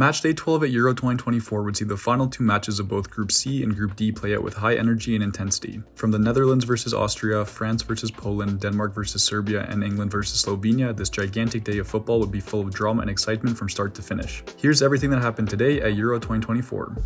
Matchday 12 at Euro 2024 would see the final two matches of both Group C and Group D play out with high energy and intensity. From the Netherlands versus Austria, France versus Poland, Denmark versus Serbia, and England versus Slovenia, this gigantic day of football would be full of drama and excitement from start to finish. Here's everything that happened today at Euro 2024.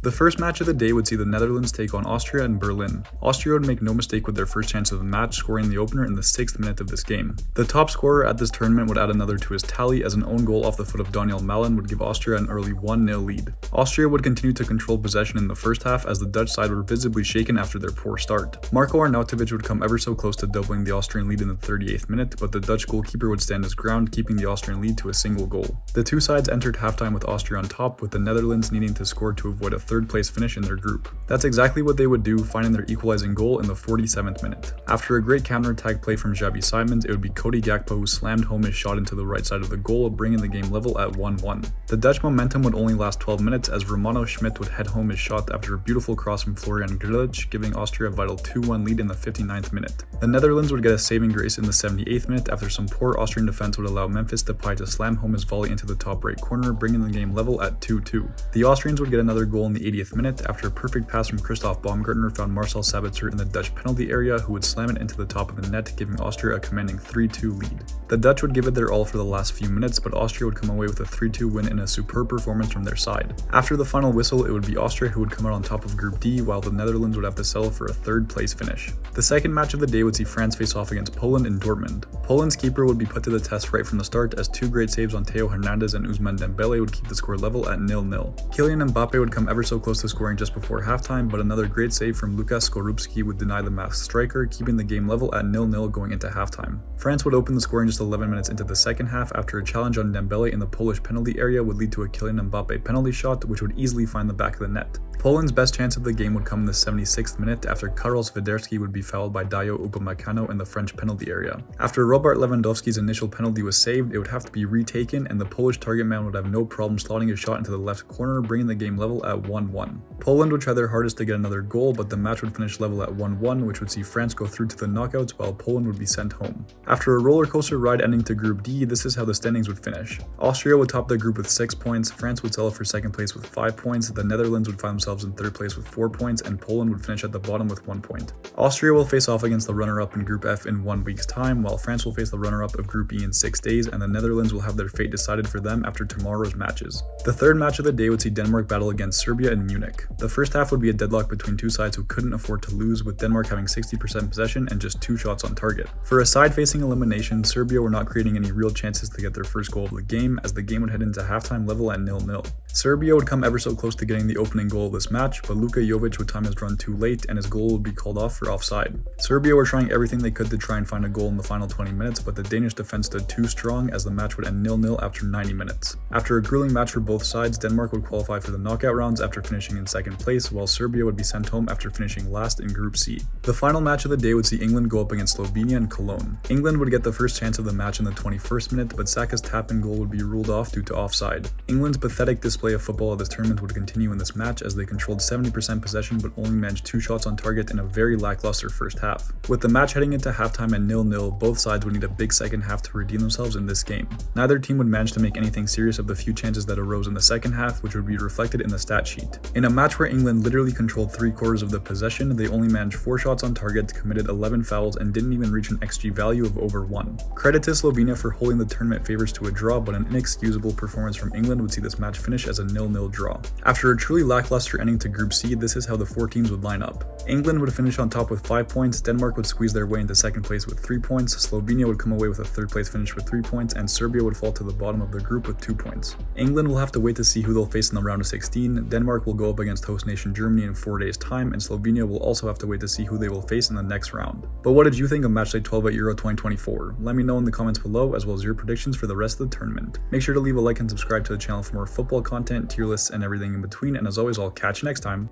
The first match of the day would see the Netherlands take on Austria in Berlin. Austria would make no mistake with their first chance of the match, scoring the opener in the 6th minute of this game. The top scorer at this tournament would add another to his tally, as an own goal off the foot of Daniel Malen would give Austria an early 1-0 lead. Austria would continue to control possession in the first half, as the Dutch side were visibly shaken after their poor start. Marco Arnautovic would come ever so close to doubling the Austrian lead in the 38th minute, but the Dutch goalkeeper would stand his ground, keeping the Austrian lead to a single goal. The two sides entered halftime with Austria on top, with the Netherlands needing to score to avoid a third-place finish in their group. That's exactly what they would do, finding their equalizing goal in the 47th minute. After a great counter-attack play from Xabi Simons, it would be Cody Gakpo who slammed home his shot into the right side of the goal, bringing the game level at 1-1. The Dutch momentum would only last 12 minutes, as Romano Schmidt would head home his shot after a beautiful cross from Florian Grillitsch, giving Austria a vital 2-1 lead in the 59th minute. The Netherlands would get a saving grace in the 78th minute after some poor Austrian defense would allow Memphis Depay to slam home his volley into the top right corner, bringing the game level at 2-2. The Austrians would get another goal in the 80th minute after a perfect pass from Christoph Baumgartner found Marcel Sabitzer in the Dutch penalty area, who would slam it into the top of the net, giving Austria a commanding 3-2 lead. The Dutch would give it their all for the last few minutes, but Austria would come away with a 3-2 win in a superb performance from their side. After the final whistle, it would be Austria who would come out on top of Group D, while the Netherlands would have to settle for a third-place finish. The second match of the day would see France face off against Poland in Dortmund. Poland's keeper would be put to the test right from the start, as two great saves on Theo Hernandez and Ousmane Dembele would keep the score level at 0-0. Kylian Mbappe would come ever so close to scoring just before halftime, but another great save from Lukas Skorupski would deny the masked striker, keeping the game level at 0-0 going into halftime. France would open the scoring just 11 minutes into the second half after a challenge on Dembele in the Polish penalty area would lead to a Kylian Mbappe penalty shot, which would easily find the back of the net. Poland's best chance of the game would come in the 76th minute after Karol Swiderski would be fouled by Dayo Upamecano in the French penalty area. After Robert Lewandowski's initial penalty was saved, it would have to be retaken, and the Polish target man would have no problem slotting a shot into the left corner, bringing the game level at 1-1. Poland would try their hardest to get another goal, but the match would finish level at 1-1, which would see France go through to the knockouts while Poland would be sent home. After a roller coaster ride ending to Group D, this is how the standings would finish. Austria would top the group with 6 points, France would settle for second place with 5 points, the Netherlands would find themselves in third place with 4 points, and Poland would finish at the bottom with 1 point. Austria will face off against the runner-up in Group F in 1 week's time, while France will face the runner-up of Group E in 6 days, and the Netherlands will have their fate decided for them after tomorrow's matches. The third match of the day would see Denmark battle against Serbia in Munich. The first half would be a deadlock between two sides who couldn't afford to lose, with Denmark having 60% possession and just 2 shots on target. For a side facing elimination, Serbia were not creating any real chances to get their first goal of the game, as the game would head into halftime level at 0-0. Serbia would come ever so close to getting the opening goal of this match, but Luka Jovic would time his run too late and his goal would be called off for offside. Serbia were trying everything they could to try and find a goal in the final 20 minutes, but the Danish defense stood too strong, as the match would end 0-0 after 90 minutes. After a grueling match for both sides, Denmark would qualify for the knockout rounds after finishing in second place, while Serbia would be sent home after finishing last in Group C. The final match of the day would see England go up against Slovenia in Cologne. England would get the first chance of the match in the 21st minute, but Saka's tap-in goal would be ruled off due to offside. England's pathetic display of football at this tournament would continue in this match, as they controlled 70% possession but only managed 2 shots on target in a very lackluster first half. With the match heading into halftime at 0-0, both sides would need a big second half to redeem themselves in this game. Neither team would manage to make anything serious of the few chances that arose in the second half, which would be reflected in the stat sheet. In a match where England literally controlled 3/4 of the possession, they only managed 4 shots on target, committed 11 fouls, and didn't even reach an XG value of over 1. Credit to Slovenia for holding the tournament favorites to a draw, but an inexcusable performance from England would see this match finish as a 0-0 draw. After a truly lackluster ending to Group C, this is how the 4 teams would line up. England would finish on top with 5 points, Denmark would squeeze their way into second place with 3 points, Slovenia would come away with a third place finish with 3 points, and Serbia would fall to the bottom of the group with 2 points. England will have to wait to see who they'll face in the round of 16, Denmark will go up against host nation Germany in 4 days' time, and Slovenia will also have to wait to see who they will face in the next round. But what did you think of Matchday 12 at Euro 2024? Let me know in the comments below, as well as your predictions for the rest of the tournament. Make sure to leave a like and subscribe to the channel for more football content, tier lists, and everything in between, and as always, I'll catch you next time.